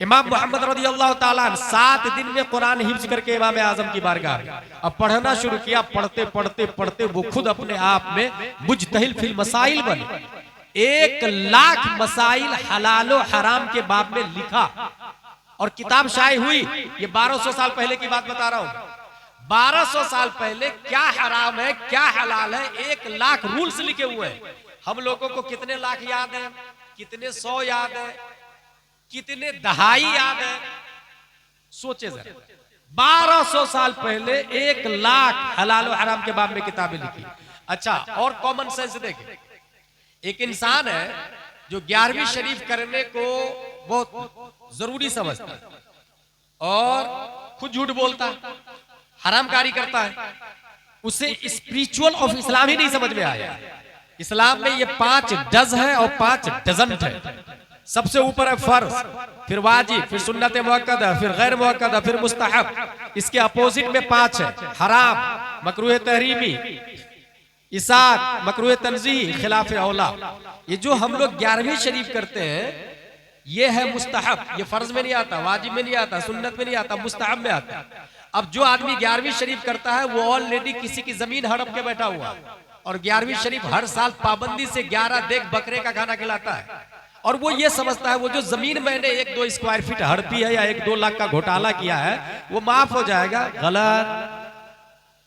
इमाम मोहम्मद रज़ियल्लाहु ताला 7 दिन में कुरान हिफ्ज करके इमाम आजम की बारगाह अब पढ़ना शुरू किया। पढ़ते पढ़ते पढ़ते वो खुद अपने आप में मुजतहिल फिल मसाइल बने। 1 लाख मसाइल हलाल और हराम के बाब में लिखा और किताब शाये हुई। ये 1200 साल पहले की बात बता रहा हूं। 1200 साल पहले क्या हराम है क्या हलाल है 1 लाख रूल्स लिखे हुए हैं। हम लोगों को कितने लाख याद है, कितने 100 याद है, कितने दहाई याद है, सोचे जरा। 1200 साल पहले 1 लाख हलाल और हराम के बाब में किताबें लिखी। अच्छा, और कॉमन सेंस देखें, एक इंसान है जो 11वीं शरीफ करने को बहुत जरूरी समझता है और खुद झूठ बोलता है, हरामकारी करता है, उसे स्पिरिचुअल ऑफ इस्लाम ही नहीं समझ में आया। इस्लाम में ये 5 डज है और 5 डजंट है। सबसे ऊपर है फर्ज, फिर वाजिब, फिर सुन्नत मुअक्कदा, फिर गैर मुअक्कदा, फिर मुस्तहब। इसके अपोजिट में 5 है, हराम, मकरूह तहरीमी, इसात, मकरूह तंज़ीह, खिलाफ औला। ये जो हम लोग 11वीं शरीफ करते हैं ये है मुस्तहब, ये फर्ज में नहीं आता, वाजिब में नहीं आता, सुन्नत में नहीं आता, मुस्तहब में आता। अब जो आदमी 11वीं शरीफ करता है वो ऑलरेडी किसी की जमीन हड़प के बैठा हुआ और 11वीं शरीफ हर साल पाबंदी से 11 देख बकरे का खाना खिलाता है और वो ये समझता है वो जो जमीन मैंने 1-2 स्क्वायर फीट हड़पी है या 1-2 लाख का घोटाला किया है वो माफ हो जाएगा। गलत।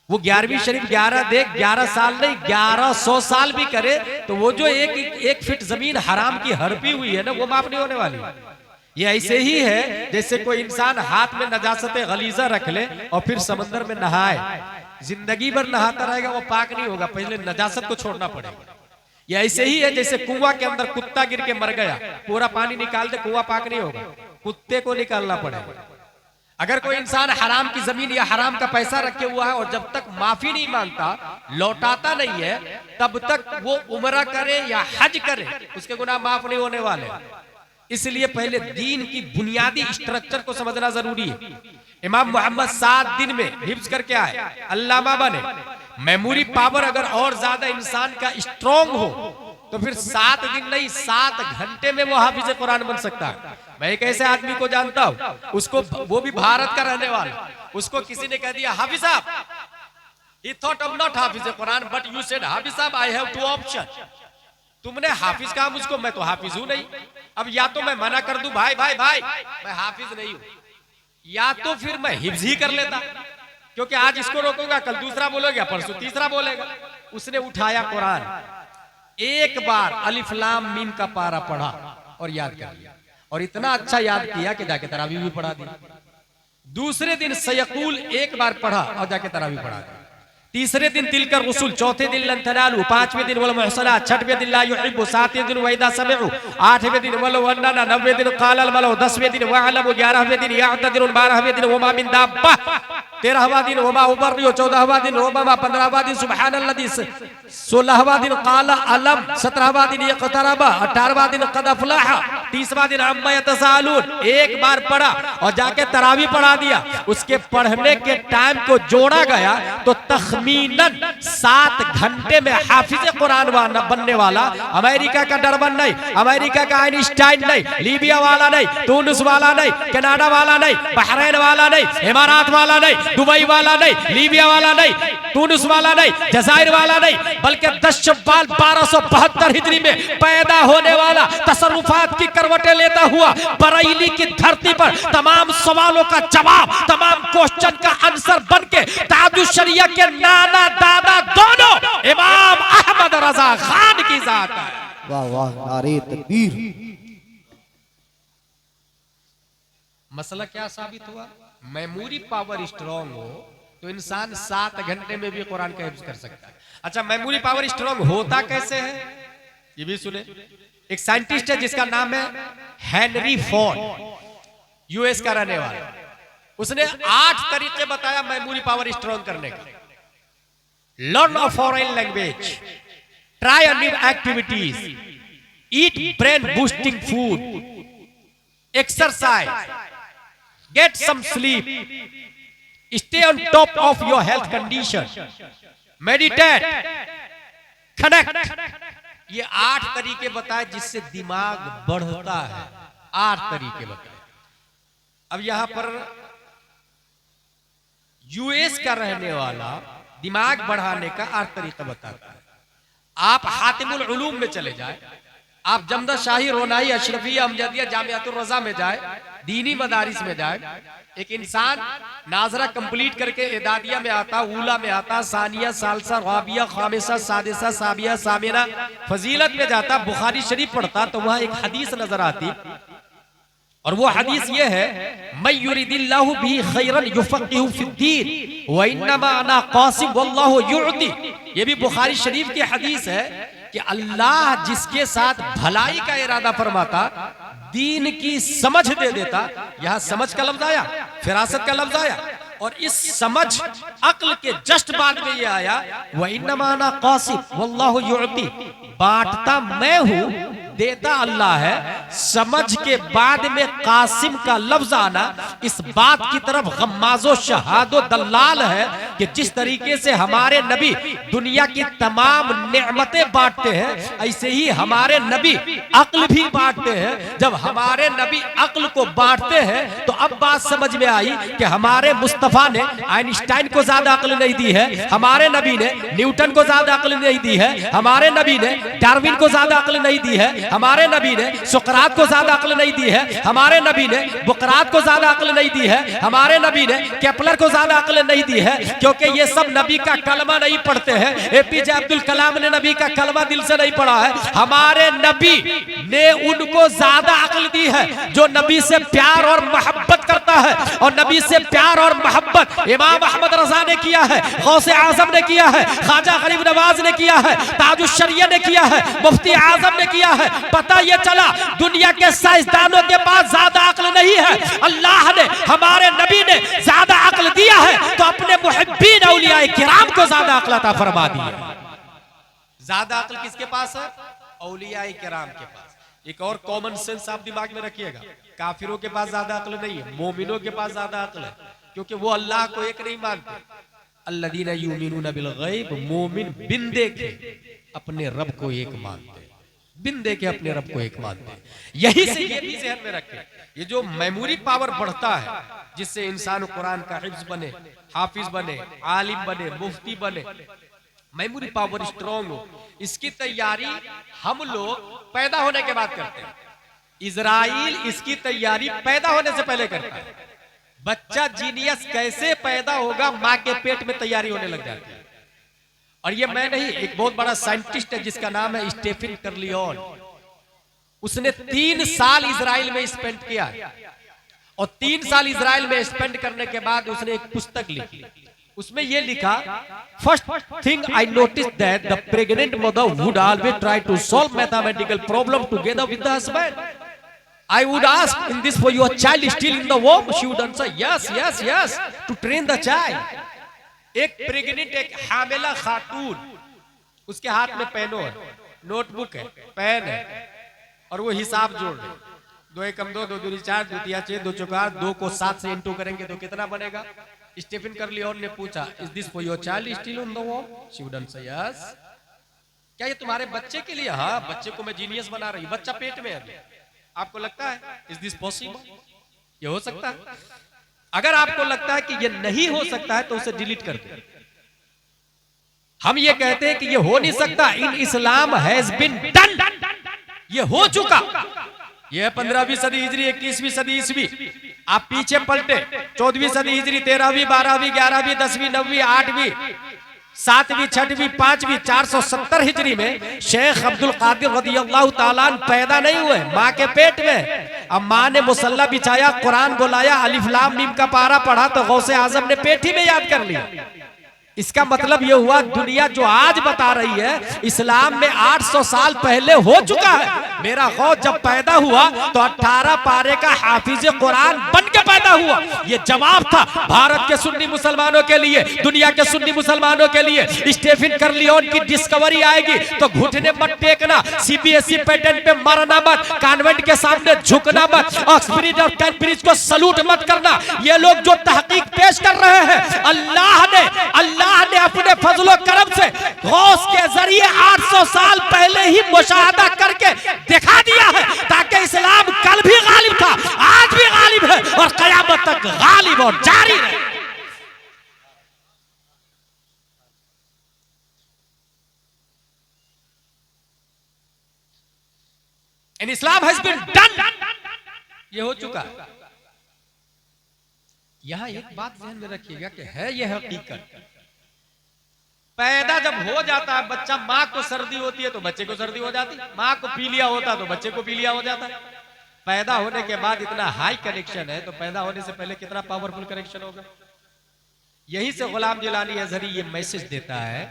वो 11वीं शरीफ 11 देख 11 साल नहीं 1100 साल भी करे तो वो जो एक फीट जमीन हराम की हड़पी हुई है ना वो माफ नहीं होने वाली। ये ऐसे ही है जैसे कोई इंसान हाथ में नजासत गलीजा रख ले और फिर समंदर में नहाए, जिंदगी भर नहाता रहेगा वो पाक नहीं होगा, पहले नजासत को छोड़ना पड़ेगा। ये ऐसे ही है जैसे कुआं के अंदर कुत्ता गिर के मर गया, पूरा पानी निकाल दे कुआं पाक नहीं होगा, कुत्ते को निकालना पड़ेगा। अगर कोई इंसान हराम की जमीन या हराम का पैसा रखे हुआ है और जब तक माफी नहीं मांगता, लौटाता नहीं है, तब तक वो उम्रा करे या हज करे उसके गुनाह माफ नहीं होने वाले। इसलिए पहले दीन की बुनियादी स्ट्रक्चर को समझना जरूरी है। इमाम मोहम्मद 7 दिन में हिफ्ज करके आए, अल्लामा बने। मेमोरी पावर अगर और ज्यादा इंसान का स्ट्रॉन्ग हो तो फिर 7 दिन नहीं 7 घंटे में वो हाफिज कुरान बन सकता है। मैं एक ऐसे आदमी को जानता हूं, उसको वो भी भारत का रहने वाला, उसको किसी ने कह दिया हाफिज साहब, he thought I'm not Hafiz Quran but you said हाफिज साहब I have 2 options। तुमने हाफिज कहा मुझको, मैं तो हाफिज हूं नहीं। अब या तो मैं मना कर दूं भाई भाई भाई मैं हाफिज नहीं हूं, या तो फिर मैं हिफ्ज ही कर लेता, क्योंकि आज इसको रोकूंगा कल दूसरा बोलेगा परसों तीसरा बोलेगा। उसने उठाया कुरान, एक बार अलिफ लाम मीम का पारा पढ़ा और याद कर लिया और इतना अच्छा याद किया कि जाके तरावी भी पढ़ा दी। दूसरे दिन सयकूल एक बार पढ़ा और जाके तरावी पढ़ा दी। तीसरे दिन तिलकर रसूल, चौथे दिन लन तनालू, 5वें दिन वल मुहसनात, 6वें दिन ला युहिब्बु, 7वें दिन वैदा समिउ, 8वें दिन वल वन्ना, 9वें दिन क़ालल मलउ, 10वें दिन वअलमु, 11वें दिन यअतदिरुन, 12वें दिन वमा मिन दाब्बा, 13वां दिन वमा उबर्रियो, 14वां दिन रोबमा, 15वां दिन सुबहानल्लज़ी, 16वां दिन क़ाला अलम, 17वां दिन इक़तरबा, 18वां दिन क़द अफ़लह, 30वां दिन अम्मा यतसालून। एक बार पढ़ा और जाके तरावी पढ़ा दिया। उसके पढ़ने के टाइम को जोड़ा गया तो तखमीनन 7 घंटे में हाफिज कुरान बनने वाला। अमेरिका का डरबन नहीं, अमेरिका का आइंस्टाइन नहीं, लीबिया वाला नहीं, तुनिस वाला नहीं, कनाडा वाला नहीं, बहरीन वाला नहीं, इमारात वाला नहीं, दुबई वाला नहीं, लीबिया वाला नहीं, तुनिस वाला नहीं, जज़ाइर वाला नहीं, बल्कि 10 शव्वाल 1272 हिजरी में पैदा होने वाला, तसर्रुफात की करवटें लेता हुआ बरेली की धरती पर तमाम सवालों का जवाब, तमाम क्वेश्चन का आंसर बनके ताजुश शरिया के नाना दादा दोनों इमाम अहमद रजा खान की जात है। वाह वाह, नारे तकबीर। मसला क्या साबित हुआ? मेमोरी पावर स्ट्रॉन्ग हो तो इंसान 7 घंटे में भी कुरान का हिफ्ज कर सकता है। अच्छा, मेमोरी पावर स्ट्रॉन्ग होता कैसे है ये भी सुने। एक साइंटिस्ट है जिसका नाम है हेनरी फोर्ड, यूएस का रहने वाला। उसने 8 तरीके बताया मेमोरी पावर स्ट्रॉन्ग करने का। Learn a foreign language, try a new activities, eat brain boosting food, exercise, get some sleep, stay on top of your health condition, meditate, connect. ये 8 तरीके बताए जिससे दिमाग बढ़ता है। 8 तरीके बताए। अब यहां पर यूएस का रहने वाला दिमाग बढ़ाने का आठ तरीका बताता है। आप हातिमुल उलूम में चले जाए, आप जमदा शाही रोनाई अशरफिया अमजदिया जामियातुर रजा में जाए, दीनी मदारिस में जाए, एक इंसान नाजरा कंप्लीट करके एदादिया में आता, ऊला में आता, सानिया, सालसा, राबिया, खामिसा, सादिसा, साबिया, सामिना, फजीलत में जाता, बुखारी शरीफ पढ़ता तो वहां एक हदीस नजर आती और वो हदीस ये है, मैं युरिदिल्लाहु बिही खैरन युफक्किहु फिद्दीन व इन्नमा अना कासिम वल्लाहु युअती। ये भी बुखारी शरीफ की हदीस है कि अल्लाह जिसके साथ भलाई का इरादा फरमाता दीन की समझ दे देता। यहां समझ का लफ्ज आया, फिरासत का लफ्ज आया और इस समझ अक्ल के जस्ट बाद में ये आया, व इन्नमा अना कासिम वल्लाहु युअती, बांटता मैं हूं, देता अल्लाह है। समझ के बाद में कासिम का लफ्ज आना इस बात की तरफ गम्माजो शहादो दलाल है कि जिस तरीके से हमारे नबी दुनिया की तमाम नेमतें बांटते हैं, ऐसे ही हमारे नबी अक्ल भी बांटते हैं। जब हमारे नबी अक्ल को बांटते हैं तो अब बात समझ में आई कि हमारे मुस्तफा ने आइंस्टाइन को ज्यादा अक्ल नहीं दी है, हमारे नबी ने न्यूटन को ज्यादा अक्ल नहीं दी है, हमारे नबी ने डार्विन को ज्यादा अक्ल नहीं दी है, हमारे नबी ने सुकरात को ज्यादा अक्ल नहीं दी है, हमारे नबी ने बुकरात को ज्यादा अक्ल नहीं दी है, हमारे नबी ने केपलर को ज्यादा अक्ल नहीं दी है, क्योंकि ये सब नबी का कलमा नहीं पढ़ते हैं। एपीजे अब्दुल कलाम ने नबी का कलमा दिल से नहीं पढ़ा है, हमारे नबी ने उनको ज्यादा अक्ल दी है जो नबी से प्यार और मोहब्बत करता है। और नबी से प्यार और मोहब्बत इमाम अहमद रजा ने किया है, गौसे आजम ने किया है, ख्वाजा गरीब नवाज ने किया है, ताजुश शरिया ने किया है, मुफ्ती आजम ने किया है। पता ये चला दुनिया के साइंसदानों के पास ज्यादा अक्ल नहीं है, अल्लाह ने हमारे नबी ने ज्यादा अक्ल दिया है तो अपने मुहिब्बीन औलियाए किराम को ज्यादा अक्ल अता फरमा दी है। ज्यादा अक्ल किसके पास है? औलियाए किराम के पास। एक और कॉमन सेंस आप दिमाग में रखिएगा, काफिरों के पास ज्यादा अक्ल नहीं है, मोमिनों के पास ज्यादा अक्ल है, क्योंकि वो अल्लाह को एक नहीं मानते। अल्लज़ीना युमिनूना बिल गैब, मोमिन बिन देखे अपने रब को एक मानते, बिन देखे अपने रब को एक मानते। यही से ये भी ज़हन में रखें, ये जो मेमोरी पावर बढ़ता है जिससे इंसान कुरान का हिफ्ज बने, हाफिज बने, आलिम बने, मुफ्ती बने, मेमोरी पावर स्ट्रॉन्ग हो, इसकी तैयारी हम लोग पैदा होने के बाद करते हैं। इजराइल इसकी तैयारी पैदा होने से पहले करता है। बच्चा जीनियस कैसे पैदा होगा, माँ के पेट में तैयारी होने लग जाती है। और ये मैं नहीं, एक बहुत बड़ा साइंटिस्ट है जिसका नाम है स्टेफन कर्लियन, उसने 3 साल इजराइल में स्पेंड किया और 3 साल इजराइल में स्पेंड करने के बाद उसने एक पुस्तक लिखी। उसमें ये लिखा, first thing I notice that the pregnant mother would always try to solve mathematical problem together with the husband. I would ask, in this for your child is still in the womb? She would answer, yes, yes, yes, to train the child. एक pregnant, एक हामिला खातून, उसके हाथ में पेनो है, notebook है, pen है और वो हिसाब जोड़ रहे, 2 एकम 2, 2 दूनी 4, 2 तिया 6, 2 चौकार 2 को 7 से इंटू करेंगे तो कितना बनेगा? स्टीफन कर्लियन ने पूछा, is this for your child still in the womb? She would answer yes. क्या ये तुम्हारे बच्चे के लिए? हाँ, बच्चे को मैं जीनियस बना रही हूँ, बच्चा पेट में है। आपको लगता है इज दिस पॉसिबल? ये हो सकता है? अगर आपको लगता है कि ये नहीं हो सकता है तो उसे डिलीट कर दो। हम ये कहते हैं कि ये हो नहीं सकता, इन इस्लाम हैज बीन डन, ये हो चुका। ये 15वीं सदी हिजरी, 21वीं सदी ईसवी, आप पीछे पलटे 14वीं सदी हिजरी, 13वीं 12वीं 11वीं 10वीं 9वीं 8वीं 7वीं 6वीं 5वीं 470 हिजरी में शेख अब्दुल कादिर रदियल्लाहु ताला अन्हु पैदा नहीं हुए, माँ के पेट में। अब माँ ने मुसल्ला बिछाया, कुरान बुलाया, अलिफ लाम मीम का पारा पढ़ा तो गौसे आजम ने पेट ही में याद कर लिया। इसका मतलब यह हुआ दुनिया जो आज बता रही है इस्लाम में 800 साल पहले हो चुका है। मेरा गौस जब पैदा हुआ तो 18 पारे का हाफिज कुरान बन के पैदा हुआ। यह जवाब था भारत के सुन्नी मुसलमानों के लिए, दुनिया के सुन्नी मुसलमानों के लिए। स्टीफन कर्लियन की डिस्कवरी आएगी तो घुटने मत टेकना, सीबीएसई पैटर्न पे मरना मत, कॉन्वेंट के सामने झुकना मत, ऑक्सफोर्ड और कैम्ब्रिज को सलूट मत करना। ये लोग जो तहकीक पेश कर रहे हैं, अल्लाह ने अपने फजलो करम से गौस के जरिए 800 साल पहले ही मुशाहदा करके दिखा दिया है, ताकि इस्लाम कल भी गालिब था, आज भी गालिब है और कयामत क़यामत तक गालिब और जारी रहे। इन इस्लाम हैज बीन डन, ये हो चुका है। यहां एक बात ध्यान में रखिएगा कि है यह हकीकत, पैदा जब हो जाता है बच्चा, माँ को सर्दी होती है तो बच्चे को सर्दी हो जाती, माँ को पीलिया होता तो बच्चे को पीलिया हो जाता। पैदा होने के बाद इतना हाई कनेक्शन है, तो पैदा होने से पहले कितना पावरफुल कनेक्शन होगा। यहीं से गुलाम जिलानी अजहरी ये मैसेज देता है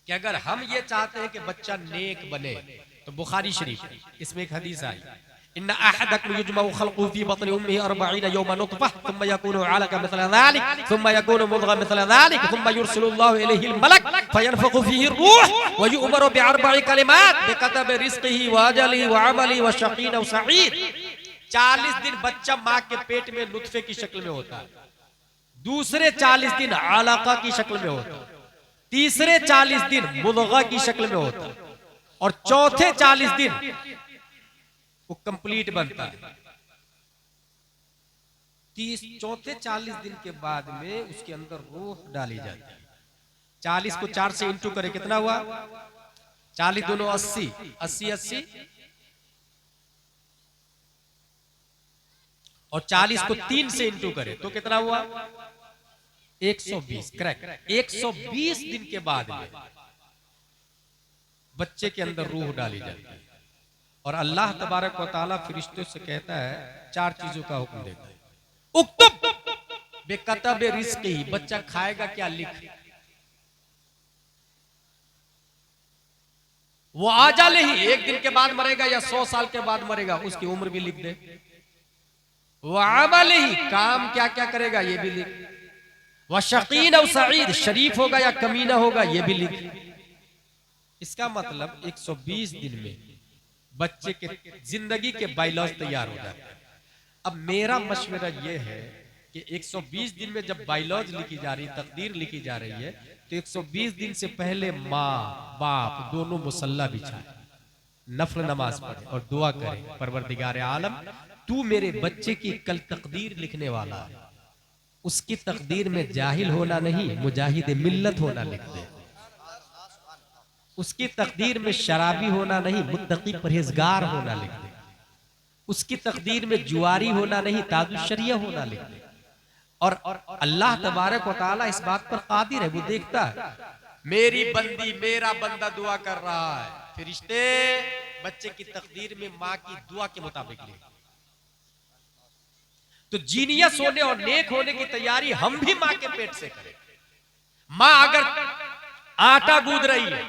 कि अगर हम ये चाहते हैं कि बच्चा नेक बने, तो बुखारी शरीफ इसमें एक हदीस आई, इन्ना अहदकुम युजमउ खल्क़ुहु फी बत्नि उम्मिही 40 यौमन नुतफ़ह थुम्मा यकूनु अलक़ा मिस्ल ज़ालिक थुम्मा यकूनु मुद्ग़ह मिस्ल ज़ालिक थुम्मा युरसिलुल्लाहु इलैहिल मलक फयनफ़ख़ु फ़ीहि रूह व यु'मरु बिअरबइ कलिमात बिकतबि रिज़्क़िही व अजलिही व अमलिही व शक़ीन अव सईद। 40 दिन बच्चा माँ के पेट में नुतफ़े की शक्ल में होता है, दूसरे 40 दिन अलक़ा की शक्ल में होता है, तीसरे 40 दिन मुद्ग़ह की शक्ल में होता है, और चौथे 40 दिन वो कंप्लीट बनता है। चौथे 40 दिन के बाद में उसके अंदर रूह डाली जाती है। 40 को 4 से इंटू करे कितना हुआ? 40 दोनों 80, 80 80, और 40 को 3 से इंटू करे तो कितना हुआ? 120। करेक्ट। 120 दिन के बाद में बच्चे के अंदर रूह डाली जाती है, और अल्लाह तबारक व तआला फरिश्तों से कहता है, 4 चीजों का हुक्म देता है। उक्तुब बेकतब रिज़्क़िही, बच्चा खाएगा क्या लिख, वो आजालिही, 1 दिन के बाद मरेगा या 100 साल के बाद मरेगा उसकी उम्र भी लिख दे, वो अमलिही, काम क्या क्या करेगा ये भी लिख, वह शक़ीन और सईद, शरीफ होगा या कमीना होगा ये भी लिख। इसका मतलब 120 दिन में बच्चे के जिंदगी के बायलॉज तैयार हो जाते हैं। अब मेरा मशवरा यह है कि 120 दिन में जब बायलॉज लिखी जा रही, तकदीर लिखी जा रही है, तो 120 दिन से पहले माँ बाप दोनों मुसल्ला बिछाए, नफल नमाज पढ़े और दुआ करें, परवरदिगार आलम तू मेरे बच्चे की कल तकदीर लिखने वाला है, उसकी तकदीर में जाहिल होना नहीं, मुजाहिद मिल्लत होना लिख दे। उसकी तकदीर में शराबी होना नहीं, मुत्तकी परहेजगार होना लिख दे। उसकी तकदीर में जुआरी होना नहीं, ताजुशरिया होना लिख दे। और अल्लाह तबारक व तआला इस बात पर कादिर है, वो देखता है। मेरी बंदी, मेरा बंदा दुआ कर रहा है, फरिश्ते बच्चे की तकदीर में माँ की दुआ के मुताबिक लिख। तो जीनियस होने और नेक होने की तैयारी हम भी माँ के पेट से करें। माँ अगर आटा गूंद रही है,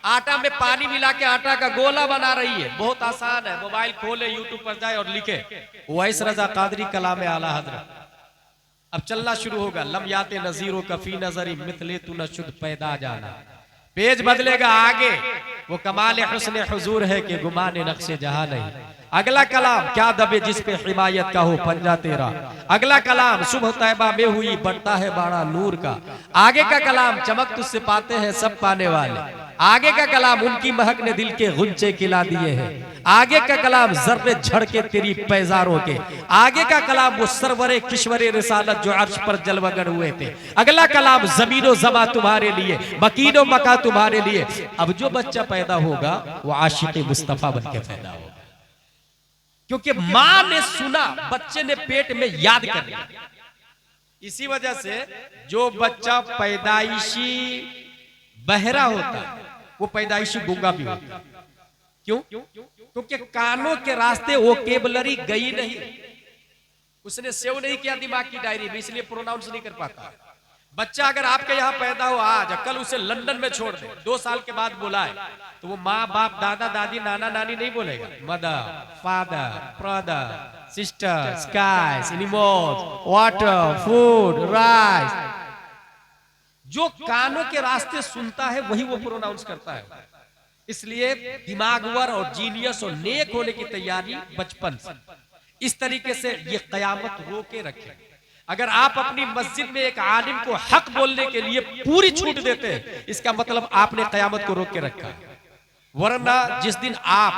आटा में पानी मिला के आटा का गोला बना रही है, बहुत आसान है, मोबाइल खोले, यूट्यूब पर जाए और लिखे उवैस रजा कादरी कलाम आला हजरत। अब चलना शुरू होगा, लम याते नजीरों कफी नजरी मिथले तू न शुद्ध पैदा जाना। पेज बदलेगा आगे, वो कमाल हुस्न हुजूर है कि गुमाने नक्शे जहां नहीं। अगला कलाम क्या दबे जिस पे हिमायत का हो पंजा तेरा। अगला कलाम सुबह तैबा में हुई बढ़ता है बाड़ा नूर का। आगे का कलाम चमक तुझसे पाते हैं सब पाने वाले। आगे का कलाम उनकी महक ने दिल के गुंचे खिला दिए हैं। आगे का कलाम जर्रे झड़के तेरी पैजारों के। आगे का कलाम वो सरवरे किश्वरे रिसालत जो अर्श पर जलवगर हुए थे। अगला कलाम जमीनो जमा तुम्हारे लिए, मकीनो मका तुम्हारे लिए। अब जो बच्चा पैदा होगा वो आशिक मुस्तफा बन के पैदा होगा, क्योंकि माँ ने सुना, बच्चे ने पेट में याद कर लिया। इसी वजह से जो बच्चा पैदाइशी बहरा होता है वो पैदाइशी गूंगा भी होता है। क्यों? क्योंकि कानों के रास्ते वो केबलरी गई नहीं, उसने सेव नहीं किया दिमाग की डायरी में, इसलिए प्रोनाउंस नहीं कर पाता। बच्चा अगर आपके यहाँ पैदा हो आज, कल उसे लंदन में छोड़ दे, 2 साल के बाद बुलाए, तो वो माँ बाप दादा दादी नाना नानी नहीं बोलेगा, mother father brother sister skies animals water food rice. जो कानों के रास्ते सुनता है वही वो प्रोनाउंस करता है। इसलिए दिमागवर और जीनियस और नेक होने की तैयारी बचपन से। इस तरीके से ये कयामत रोके रखे। अगर आप अपनी मस्जिद में एक आलिम को हक बोलने के लिए पूरी छूट देते हैं, इसका मतलब आपने कयामत को रोक के रखा है। वरना जिस दिन आप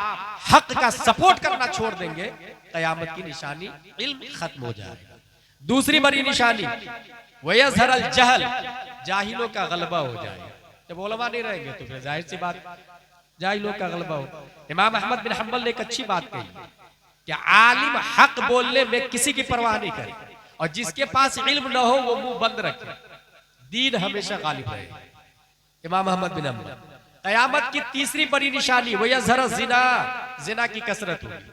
हक का सपोर्ट करना छोड़ देंगे, कयामत की निशानी इल्म खत्म हो जाएगा। दूसरी बड़ी निशानी वयज़हरल जहल, जाहिलों का गलबा हो जाए। जब उलमा नहीं रहेंगे तो फिर जाहिर सी बात जाहिलों का गलबा हो। इमाम अहमद बिन हंबल ने एक अच्छी बात कही कि आलिम हक बोलने में किसी की परवाह नहीं करे, और जिसके पास इल्म न हो वो मुंह बंद रखे, दीन हमेशा गालिब रहे। इमाम अहमद बिन हंबल। कयामत की तीसरी बड़ी निशानी वयज़हर ज़िना, जिना की कसरत होगी।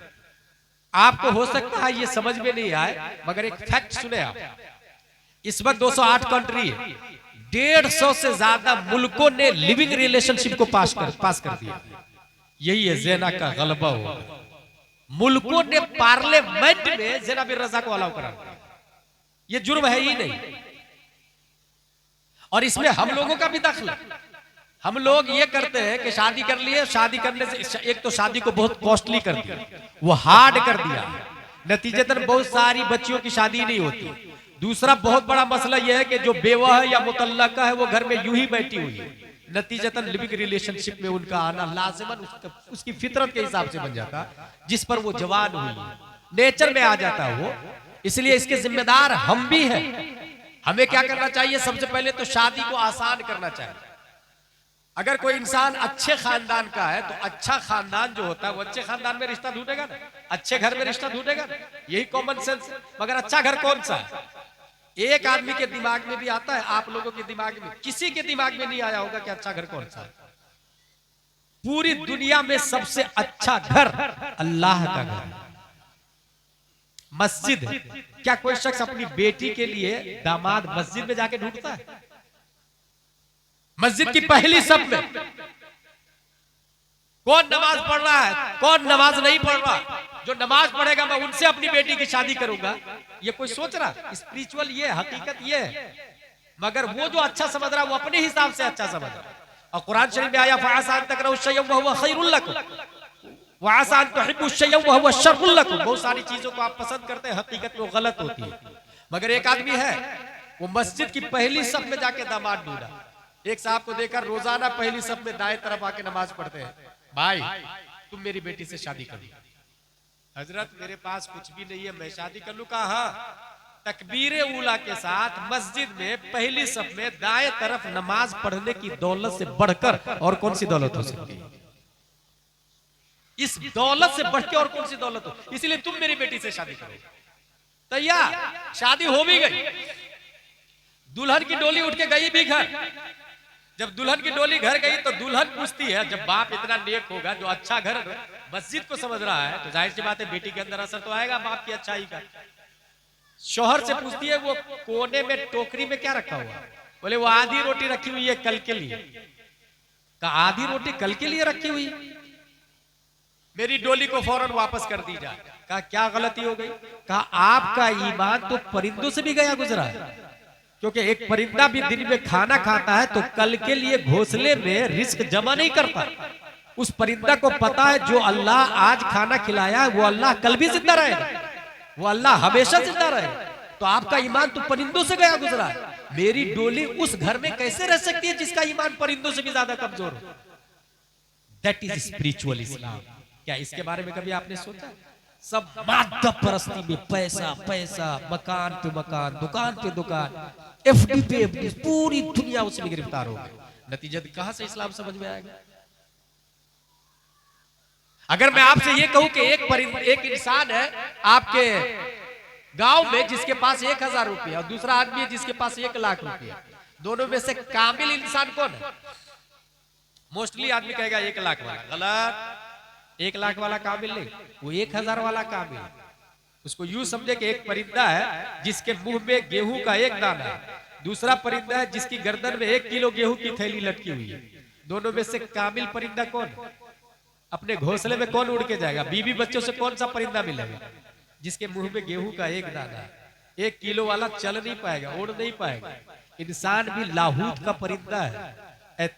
आपको हो सकता है ये समझ में नहीं आए, मगर एक फैक्ट सुने आप। इस वक्त 208 कंट्री है, 150 से ज्यादा मुल्कों ने लिविंग रिलेशनशिप को पास कर दिया। यही है ज़िना का गलबा होगा। मुल्कों ने पार्लियामेंट में ज़िना बिन रज़ा को अलाउ करा। ये जुर्म है ही नहीं, और इसमें हम लोगों का भी दखल है। हम लोग ये करते हैं कि शादी कर लिए, शादी करने से एक तो शादी को बहुत कॉस्टली कर दिया, वो हार्ड कर दिया, नतीजतन बहुत सारी बच्चियों की शादी नहीं होती। दूसरा बहुत बड़ा मसला यह है कि जो बेवा है या मुतल्लका है वो घर में यूं ही बैठी हुई है, नतीजतन लिविंग रिलेशनशिप में उनका आना लाजिमन उसकी फितरत के हिसाब से बन जाता, जिस पर वो जवान हुई नेचर में आ जाता है वो। इसलिए इसके जिम्मेदार हम भी हैं। हमें क्या करना चाहिए? सबसे पहले तो शादी को आसान करना चाहिए। अगर कोई इंसान अच्छे खानदान का है तो अच्छा खानदान जो होता है वो अच्छे खानदान में रिश्ता ढूंढेगा ना, अच्छे घर में रिश्ता ढूंढेगा ना, यही कॉमन सेंस है। मगर अच्छा घर कौन सा है? एक आदमी के दिमाग में भी आता है, आप लोगों के दिमाग में, किसी के दिमाग में नहीं आया होगा कि अच्छा घर कौन सा है। पूरी दुनिया में सबसे अच्छा घर अल्लाह का घर, मस्जिद है। क्या कोई शख्स अपनी बेटी के लिए दामाद मस्जिद में जाके ढूंढता है? मस्जिद की पहली सफ में कौन नमाज पढ़ रहा है, कौन नमाज नहीं पढ़ रहा? जो नमाज पढ़ेगा मैं उनसे अपनी बेटी की शादी करूंगा, ये कोई सोच रहा? स्पिरिचुअल ये हकीकत ये है। मगर वो जो अच्छा समझ रहा है वो अपने हिसाब से अच्छा समझ रहा है। और कुरान शरीफ में आया फ़असा अन तकरहु शयअन व हुवा खैरुल लकुम व असा अन तुहिब्बु शयअन व हुवा शर्रुल लकुम। बहुत सारी चीजों को आप पसंद करते हैं, हकीकत में वो गलत होती है। मगर एक आदमी है वो मस्जिद की पहली सफ में जाके दामाद ढूंढा। एक साहब को देखकर रोजाना पहली सफ में दाएं तरफ आके नमाज पढ़ते हैं, भाई तुम मेरी बेटी से शादी कर लो। हजरत मेरे पास कुछ भी नहीं है, मैं शादी कर लूं? कहा तकबीरे उला के साथ मस्जिद में पहली सफ में दाएं तरफ नमाज पढ़ने की दौलत से बढ़कर और कौन सी दौलत हो सकती है? इस दौलत से बढ़ के और कौन सी दौलत हो? इसलिए तुम मेरी बेटी से शादी करो। तैयार, शादी हो भी गई। दुल्हन की डोली उठ के गई भी घर। जब दुल्हन की डोली घर गई तो दुल्हन पूछती है, जब बाप इतना नेक होगा जो अच्छा घर मस्जिद को समझ रहा है, तो जाहिर सी बात है बेटी के अंदर असर तो आएगा बाप की अच्छाई का। शौहर से पूछती है वो कोने में टोकरी में क्या रखा हुआ? बोले वो आधी रोटी रखी हुई है कल के लिए। कहा आधी रोटी कल के लिए रखी हुई? मेरी डोली को फौरन वापस कर दी जाए। कहा क्या गलती हो गई? कहा आपका ईमान तो परिंदों से भी गया गुजरा है, क्योंकि एक परिंदा भी दिन में खाना खाता है तो कल के लिए घोंसले में रिस्क जमा नहीं करता। उस परिंदा को पता है जो अल्लाह आज खाना खिलाया है वो अल्लाह कल भी जिंदा रहेगा, वो अल्लाह हमेशा जिंदा रहेगा। तो आपका ईमान तो परिंदों से गया गुजरा है। मेरी डोली उस घर में कैसे रह सकती है जिसका ईमान परिंदों से भी ज्यादा कमजोर हो? दैट इज स्पिरिचुअल इस्लाम। क्या इसके बारे में कभी आपने सोचा? सब मादा परस्ती में पैसा पैसा, मकान पे मकान, दुकान पे दुकान, एफडी पे एफडी, पूरी दुनिया उसमें गिरफ्तार हो गई। नतीजा कहां से इस्लाम समझ में आएगा? अगर मैं आपसे ये कहूं कि एक इंसान है आपके गांव में जिसके पास 1000 रुपया और दूसरा आदमी है जिसके पास 1 लाख रुपया, दोनों में से कामिल इंसान कौन है? मोस्टली आदमी कहेगा 1 लाख वाला। गलत। 1 लाख वाला काबिल नहीं, वो 1000 वाला काबिल। उसको यूं समझे कि एक परिंदा है जिसके मुंह में गेहूं का 1 दाना है, दूसरा परिंदा है जिसकी गर्दन में 1 किलो गेहूं की थैली लटकी हुई है। दोनों में से काबिल परिंदा कौन? अपने घोंसले में कौन उड़ के जाएगा? बीवी बच्चों से कौन सा परिंदा मिलेगा? जिसके मुंह में गेहूं का 1 दाना है। 1 किलो वाला चल नहीं पाएगा, उड़ नहीं पाएगा। इंसान भी लाहूत का परिंदा है।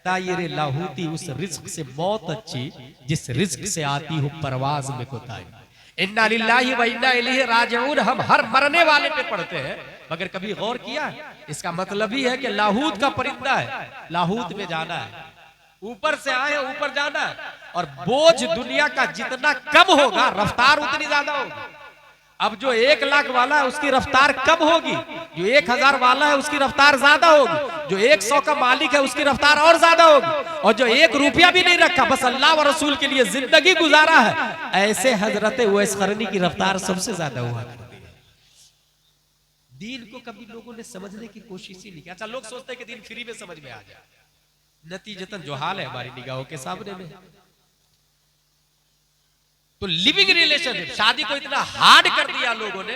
तायरे लाहूती, उस रिज्क से मौत अच्छी जिस रिज्क से आती हो परवाज में कोताही। इन्ना लिल्लाहि व इन्ना इलैहि राजिऊन हम हर मरने वाले पे पढ़ते हैं, मगर कभी गौर किया? इसका मतलब ही है कि लाहूत का परिंदा है, लाहूत में जाना है, ऊपर से आए ऊपर जाना है। और बोझ दुनिया का जितना कम होगा रफ्तार उतनी ज्यादा होगी। अब जो 1 लाख वाला है उसकी रफ्तार कम होगी, जो 1000 वाला है उसकी रफ्तार ज्यादा होगी, जो 100 का मालिक है उसकी रफ्तार और ज्यादा होगी, और जो 1 रुपया भी नहीं रखा बस अल्लाह व रसूल के लिए जिंदगी गुजारा है, ऐसे हजरत उवैस करनी की रफ्तार सबसे ज्यादा हुआ। दीन को कभी लोगों ने समझने की कोशिश ही नहीं की। अच्छा, लोग सोचते हैं कि दीन फ्री में समझ में आ जाए, नतीजतन जो हाल है हमारी निगाहों के सामने में। तो लिविंग रिलेशनशिप, शादी को इतना हार्ड कर दिया लोगों ने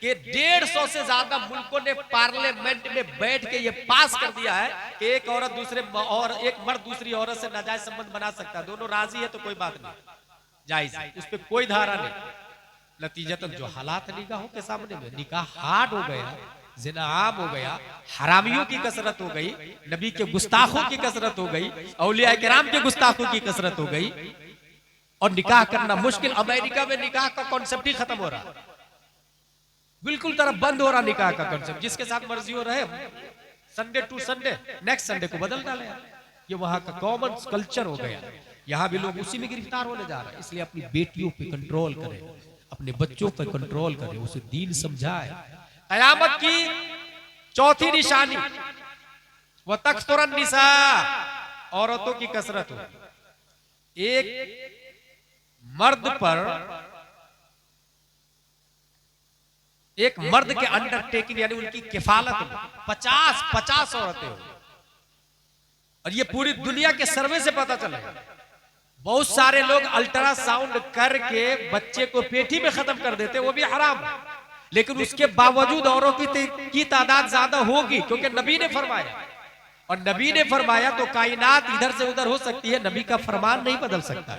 कि 150 से ज्यादा मुल्कों ने पार्लियामेंट में बैठ के ये पास कर दिया है कि एक औरत दूसरे और एक मर्द दूसरी औरत से नाजायज संबंध बना सकता है, दोनों राजी है तो कोई बात नहीं, जायज है, उस पर कोई धारा नहीं। नतीजतन जो हालात निगाहों के सामने में, निकाह हार्ड हो गया, जिना आम हो गया, हरामियों की कसरत हो गई, नबी के गुस्ताखों की कसरत हो गई, औलिया किराम के गुस्ताखों की कसरत हो गई, और निकाह करना मुश्किल। अमेरिका में निकाह का कॉन्सेप्ट ही खत्म हो रहा, बिल्कुल तरफ बंद हो रहा निकाह का कॉन्सेप्ट। जिसके साथ मर्जी हो रहे, Sunday to Sunday, next Sunday को बदल डाले, ये वहां का कॉमन कल्चर हो गया। यहाँ भी लोग उसी में गिरफ्तार होने जा रहे हैं। इसलिए अपनी बेटियों पे कंट्रोल करें, अपने बच्चों पर कंट्रोल करें, उसे दीन समझाए। कयामत की चौथी निशानी वह तख्तुरन निसा, औरतों की कसरत हो। एक मर्द पर, एक मर्द के अंडरटेकिंग यानी उनकी किफालत में 50 औरतें हो, और ये पूरी दुनिया के सर्वे से पता चलेगा। बहुत सारे लोग अल्ट्रासाउंड करके बच्चे को पेटी में खत्म कर देते, वो भी हराम है, लेकिन उसके बावजूद औरों की तादाद ज्यादा होगी, क्योंकि नबी ने फरमाया, और नबी ने फरमाया तो कायनात इधर से उधर हो सकती है, नबी का फरमान नहीं बदल सकता।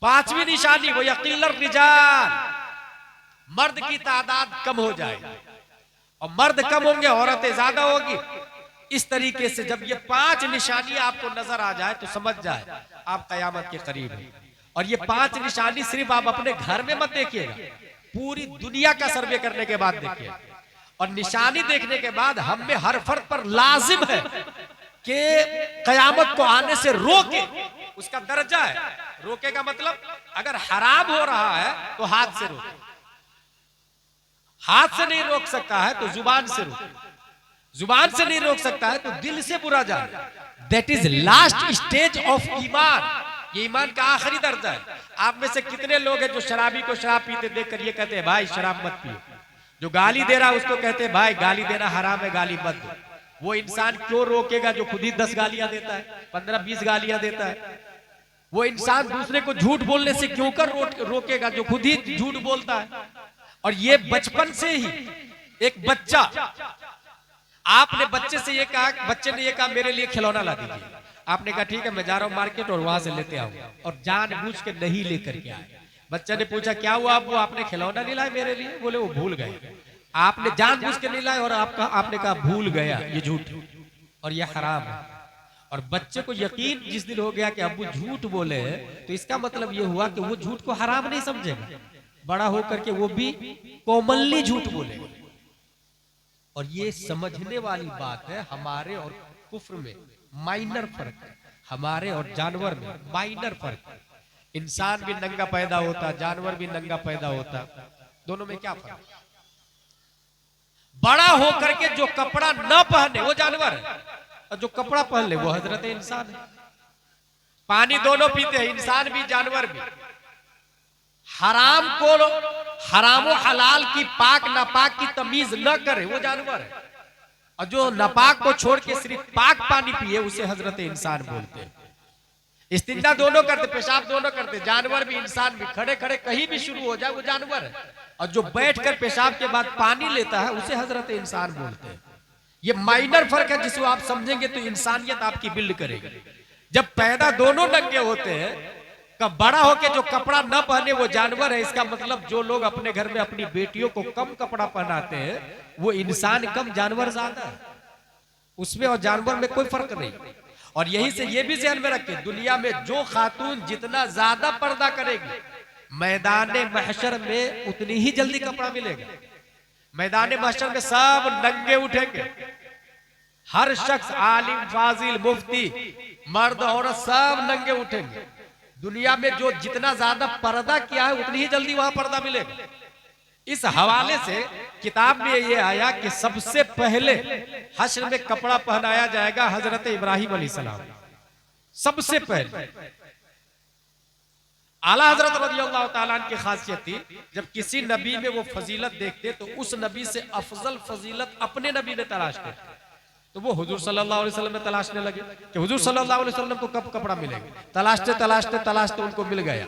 पांचवी निशानी वो यकील रिजाल, मर्द की तादाद कम हो जाए, और मर्द कम होंगे औरतें ज्यादा होगी। इस तरीके से जब ये 5 निशानी आपको नजर आ जाए तो समझ जाए आप कयामत के करीब हैं। और ये 5 निशानी सिर्फ आप अपने घर में मत देखिएगा, पूरी दुनिया का सर्वे करने के बाद देखिए। और निशानी देखने के बाद हम में हर फर्द पर लाजिम है कि कयामत को आने से रोके, उसका दर्जा है। रोके का मतलब अगर हराम हो रहा है तो हाथ से रोके, हाथ से नहीं रोक सकता है तो जुबान से रोके, जुबान से नहीं रोक सकता है तो दिल से बुरा जाने। That is last stage of ईमान, ये ईमान का आखिरी दर्जा है। आप में से कितने लोग हैं जो शराबी को शराब पीते देखकर ये कहते हैं भाई शराब मत पियो, जो गाली दे रहा है उसको कहते हैं भाई गाली देना हराम है, गाली मत दो। वो इंसान क्यों रोकेगा जो खुद ही 10 गालियां देता है, 15-20 गालियां देता है? वो इंसान दूसरे को झूठ बोलने से क्यों कर रोकेगा जो खुद ही झूठ बोलता है? और ये बचपन से ही एक बच्चा, आपने बच्चे से ये कहा, बच्चे ने ये कहा मेरे लिए खिलौना ला दीजिए, आपने कहा ठीक है मैं जा रहा हूँ मार्केट और वहां से लेते आऊंगा, और जानबूझ के नहीं लेकर के आए। बच्चे ने पूछा क्या हुआ अब, वो आपने खिलौना नहीं लाए मेरे लिए? बोले वो भूल गए। आपने जानबूझ के नहीं लाए और आपने कहा भूल गया, ये झूठ और ये हराम है। और बच्चे को यकीन जिस दिन हो गया कि अब वो झूठ बोले तो इसका मतलब ये हुआ कि वो झूठ को हराम नहीं समझेगा, बड़ा होकर के वो भी कॉमनली झूठ बोलेगा। और ये समझने वाली बात है, हमारे और कुफ्र में माइनर फर्क है, हमारे और जानवर में माइनर फर्क है। इंसान भी नंगा पैदा होता, जानवर भी नंगा पैदा होता, दोनों में क्या फर्क? बड़ा होकर के जो कपड़ा न पहने वो जानवर है, और जो कपड़ा पहन ले वो हजरत इंसान है। पानी दोनों पीते हैं, इंसान भी जानवर भी। हराम को, हराम और हलाल की पाक नापाक की तमीज न करे वो जानवर है, और जो नापाक को छोड़ के सिर्फ पाक पानी पिए उसे हजरत इंसान बोलते हैं। इस्तिंजा दोनों करते, पेशाब दोनों करते, जानवर भी इंसान भी। खड़े खड़े कहीं भी शुरू हो जाए वो जानवर है, और जो बैठकर पेशाब के बाद पानी लेता है उसे हजरत इंसान बोलते हैं। ये माइनर फर्क है जिसको आप समझेंगे तो इंसानियत आपकी बिल्ड करेगी। जब पैदा दोनों नंगे होते हैं, कब बड़ा होके जो कपड़ा न पहने वो जानवर है, इसका मतलब जो लोग अपने घर में अपनी बेटियों को कम कपड़ा पहनाते हैं वो इंसान कम जानवर ज्यादा है, उसमें और जानवर में कोई फर्क नहीं। और यही से ये भी ध्यान में रखें, दुनिया में जो खातून जितना ज्यादा पर्दा करेगी मैदान महशर में उतनी ही जल्दी कपड़ा मिलेगा। मैदान महशर में सब नंगे उठेंगे, हर शख्स आलिम फाजिल मुफ्ती मर्द औरत सब नंगे उठेंगे। दुनिया में जो जितना ज्यादा पर्दा किया है उतनी ही जल्दी वहां पर्दा मिलेगा। इस हवाले से किताब में ये आया कि सबसे पहले हश्र में कपड़ा पहनाया जाएगा हजरत इब्राहिम अलैहिस्सलाम, सबसे पहले। आला हजरत रज़ियल्लाहु ताला अन्हु की खासियत थी, जब किसी नबी में वो फजीलत देखते तो उस नबी से अफजल फजीलत अपने नबी में तलाशते, तो वो हुजूर सल्लल्लाहु अलैहि वसल्लम में तलाशने लगे कि हुजूर सल्लल्लाहु अलैहि वसल्लम को कब कपड़ा मिलेगा। तलाशते तलाशते तलाशते उनको मिल गया।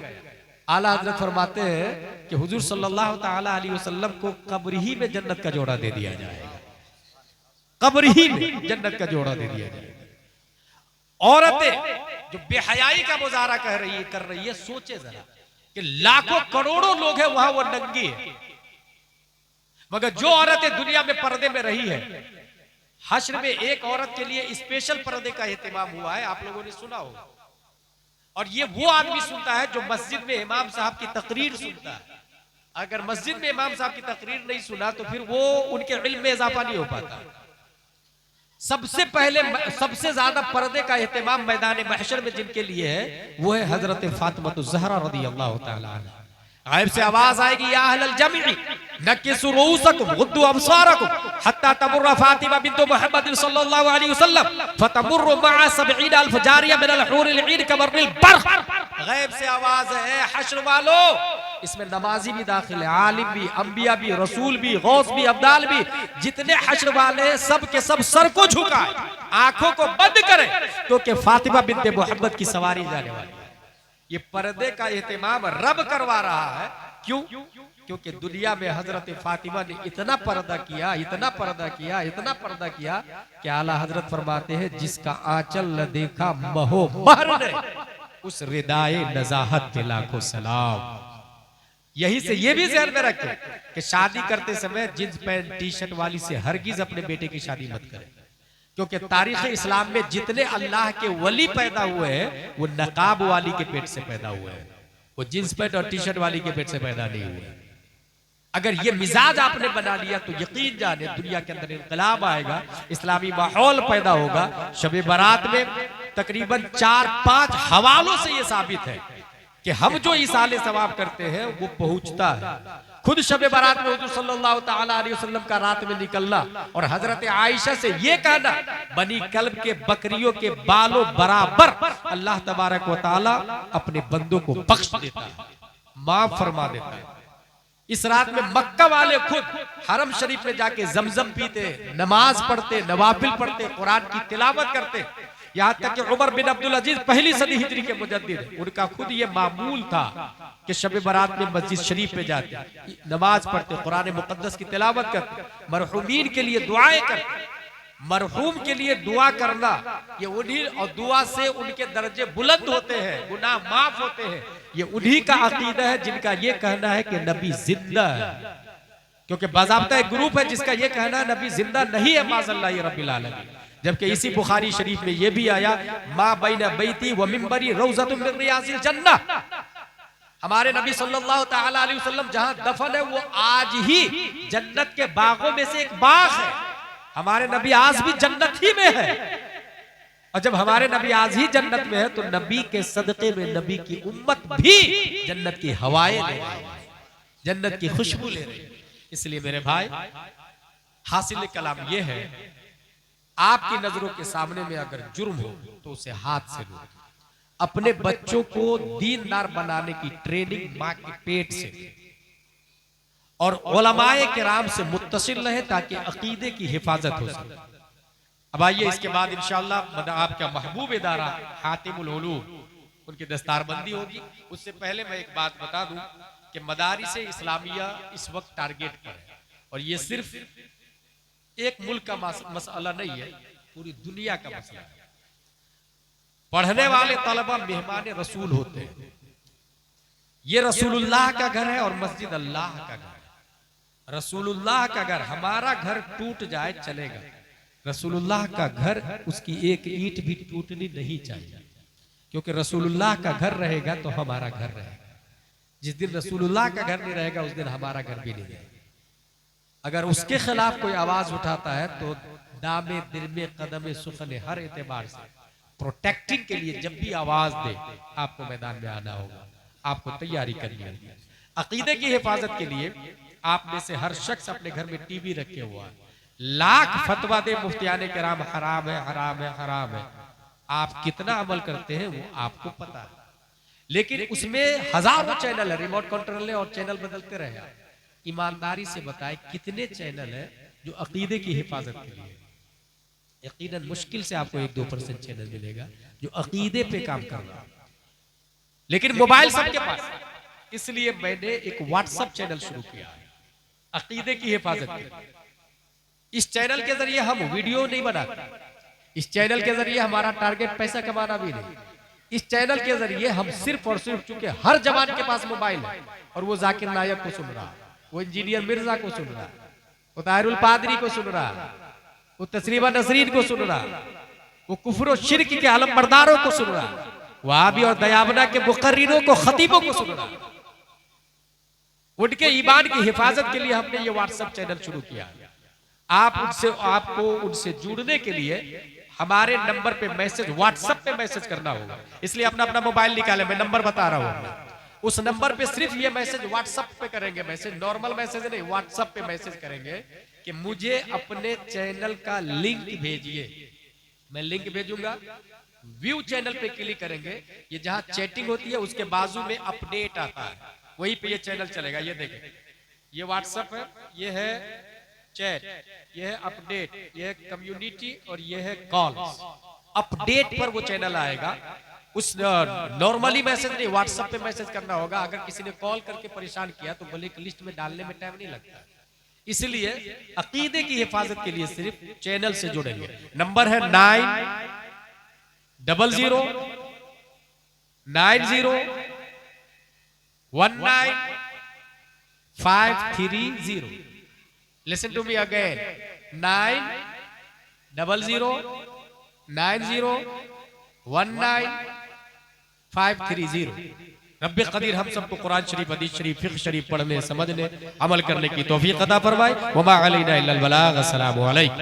आला हजरत फरमाते हैं कि हुजूर सल्लल्लाहु ताला अलैहि वसल्लम को कब्र ही में जन्नत का जोड़ा दे दिया जाएगा, कब्र ही में जन्नत का जोड़ा दे दिया जाएगा। औरतें जो बेहयाई का मुजाहरा कर रही है, सोचे जरा कि लाखों करोड़ों लोग हैं वहां, वो नंगी है, मगर जो औरतें दुनिया में पर्दे में रही है, हश्र में एक औरत के लिए स्पेशल पर्दे का एहतमाम हुआ है, आप लोगों ने सुना होगा। और ये वो आदमी सुनता है जो मस्जिद में इमाम साहब की तकरीर सुनता है। अगर मस्जिद में इमाम साहब की तकरीर नहीं सुना तो फिर वो उनके इल्म में इजाफा नहीं हो पाता। सबसे पहले सबसे ज्यादा पर्दे का एहतमाम मैदान महशर में जिनके लिए है वो है हजरत फातिमा ज़हरा रज़ियल्लाहु ताला अन्हा। गायब से आवाज आएगी, या अहलल जमी नकिसु रूसकुम गुद्दु अबसारकुम हत्ता तमुर्र फातिमा बिन्त मुहम्मद सल्लल्लाहु अलैहि वसल्लम फतमुर्रु मअ 70,000 जारिया मिनल हूरिल ईन कबरिल बर्ख। गायब से आवाज है, हश्र वालों, इसमें नमाजी भी दाखिल है, आलिम भी, अंबिया भी, रसूल भी, गौस भी, अब्दाल भी, जितने हश्र वाले सब के सब सर को झुकाए, आंखों को बंद करें, क्योंकि फातिमा बिन्त मुहम्मद की सवारी जाने वाली है। ये पर्दे का एहतमाम रब करवा रहा है। क्यों? क्योंकि दुनिया में हजरत फातिमा ने इतना पर्दा किया, इतना पर्दा किया, इतना पर्दा किया कि आला हजरत फरमाते हैं, जिसका आंचल न देखा महो महर ने, उस रिदाए नजाहत के लाखों सलाम। यही से ये भी ध्यान में रखें कि शादी करते समय जींस पैंट टी शर्ट वाली से हरगिज अपने बेटे की शादी मत करें, क्योंकि तारीख इस्लाम में जितने अल्लाह के वली पैदा हुए हैं वो नकाब वाली के पेट से पैदा हुए हैं, वो जींस पैंट और टी शर्ट वाली के पेट से पैदा नहीं हुए। अगर ये मिजाज आपने बना लिया तो यकीन जाने दुनिया के अंदर इनकलाब आएगा, इस्लामी माहौल पैदा होगा। शब बारात में तकरीबन 4-5 हवालों से ये साबित है कि हम जो इसाले सवाब करते हैं वो पहुंचता है। खुद शब बारात में हुजूर सल्लल्लाहु ताला अलैहि वसल्लम का रात में निकलना और हजरत आयशा से ये कहना, बनी कल्ब के बकरियों के बालों बराबर अल्लाह तबारक व ताला अपने बंदों को बख्श देता है, माफ फरमा देता है। इस रात में मक्का वाले खुद हरम शरीफ में जाके जमजम पीते, नमाज पढ़ते, नवाफिल पढ़ते, कुरान की तिलावत करते। यहाँ तक कि उमर बिन अब्दुल अजीज पहली सदी हिजरी के मुजद्दिद, उनका खुद ये मामूल था कि शब बारात में मस्जिद शरीफ में जाते, नमाज पढ़ते, कुरान मुकद्दस की तिलावत करते, मरहूमीन के लिए दुआएं करते। मरहूम के लिए दुआ करना ये उन्हीं, और दुआ से उनके दर्जे बुलंद होते हैं, गुनाह माफ होते हैं। ये उन्हीं का अकीदा है जिनका ये कहना है कि नबी जिंदा है, क्योंकि बाज़ाब्ता एक ग्रुप है जिसका ये कहना है नबी जिंदा नहीं है, माज़ल्लाह रब्बिल आलमीन। जबकि इसी बुखारी शरीफ में ये भी आया, मा बैना बैती व मिंबरी रौज़तुम मिन रियाज़िल जन्नह। हमारे नबी सल्लल्लाहु ताला अलैहि वसल्लम जहां दफन है वो आज ही जन्नत के बागों में से एक बाग है। हमारे नबी आज भी जन्नत ही में है, और जब हमारे नबी आज ही जन्नत में है तो नबी के सदक़े में नबी की उम्मत भी जन्नत की हवाएं ले रही है, जन्नत की खुशबू ले रही है। इसलिए मेरे भाई, हासिल कलाम ये है, आपकी नजरों के सामने में अगर जुर्म हो तो उसे हाथ से लो। अपने बच्चों को दीनदार बनाने की ट्रेनिंग माँ के पेट से और उलमाए किराम से मुत्तसिल रहे ताकि अकीदे की हिफाजत हो सके। अब आइए इसके बाद इंशाअल्लाह आपका महबूब इदारा हातिमुल उलूम उनकी दस्तारबंदी होगी। उससे पहले मैं एक बात बता दूं कि मदारिस इस्लामिया इस वक्त टारगेट पर है, और ये सिर्फ एक मुल्क का मसला नहीं है, पूरी दुनिया का मसला है। पढ़ने वाले तलबा मेहमान रसूल होते हैं। ये रसूलुल्लाह का घर है और मस्जिद अल्लाह का घर है। रसूलुल्लाह का घर, हमारा घर टूट जाए चलेगा, रसूलुल्लाह का घर उसकी एक ईंट भी टूटनी नहीं चाहिए, क्योंकि रसूलुल्लाह का घर रहेगा तो हमारा घर रहेगा। जिस दिन रसूलुल्लाह का घर नहीं रहेगा उस दिन हमारा घर भी नहीं रहेगा। अगर उसके खिलाफ कोई आवाज उठाता है तो दामे दिल में कदम सुखने हर एतबार से प्रोटेक्टिंग के लिए जब भी आवाज दे आपको मैदान में आना होगा, आपको तैयारी करनी होगी। अकीदे की हिफाजत के लिए आप में से हर शख्स अपने घर में टीवी रखे हुआ है, लाख फतवा दे मुफ्तियाने किराम हराम है हराम है हराम है, आप कितना अमल करते हैं वो आपको पता है। लेकिन उसमें हजारों चैनल है, रिमोट कंट्रोल है और चैनल बदलते रहे। ईमानदारी से बताएं कितने चैनल है जो अकीदे की हिफाजत के लिए। यकीनन मुश्किल से आपको 1-2% चैनल मिलेगा जो अकीदे पे काम कर रहा है, लेकिन मोबाइल सबके पास है। इसलिए मैंने एक व्हाट्सएप चैनल शुरू किया है अकीदे की हिफाजत के लिए। इस चैनल के जरिए हम वीडियो नहीं बनाते, इस चैनल के जरिए हमारा टारगेट पैसा कमाना भी नहीं। इस चैनल के जरिए हम सिर्फ और सिर्फ, चूंकि हर जवान के पास मोबाइल है और वो जाकिर नायक को सुन रहा, वो इंजीनियर मिर्जा को सुन रहा, वो ताहिरुल पादरी को सुन रहा, वो तसरीबा नसरीन को सुन रहा, वो कुफ्र और शिर्क के आलमबरदारों को सुन रहा, वहाबी और दयाबना के मुकर्रिरों को, खतीबों को सुन रहा। उनके ईमान की हिफाजत के लिए हमने ये व्हाट्सएप चैनल शुरू किया। आपको उनसे जुड़ने के लिए हमारे नंबर पे मैसेज, व्हाट्सएप पे मैसेज करना होगा। इसलिए अपना अपना मोबाइल निकाले, मैं नंबर बता रहा हूं। उस नंबर पे सिर्फ ये मैसेज व्हाट्सएप पे करेंगे, मैसेज नॉर्मल मैसेज नहीं, व्हाट्सएप पे मैसेज करेंगे कि मुझे अपने चैनल का लिंक भेजिए। मैं लिंक भेजूंगा, व्यू चैनल पे क्लिक करेंगे, ये जहां चैटिंग होती है उसके बाजू में अपडेट आता है, वहीं पे ये चैनल चलेगा। ये देखें, ये व्हाट्सएप है, ये है चैट, ये है अपडेट, ये है कम्युनिटी और ये है कॉल्स। अपडेट पर वो चैनल आएगा। उस नॉर्मली मैसेज नहीं, व्हाट्सएप पे मैसेज करना होगा। अगर किसी ने कॉल करके परेशान किया तो ब्लैक लिस्ट में डालने में टाइम नहीं लगता। इसलिए अकीदे की हिफाजत के लिए सिर्फ चैनल से जुड़ेंगे। नंबर है 900190530। Listen to me again. 90090190530। रब्बे Qadeer हम सबको कुरान शरीफ, हदीस शरीफ, फिक्र शरीफ पढ़ने, समझने, अमल करने की तौफीक अता फरमाए। वमा अलैना इल्लल बलाग। अस्सलामु अलैकुम।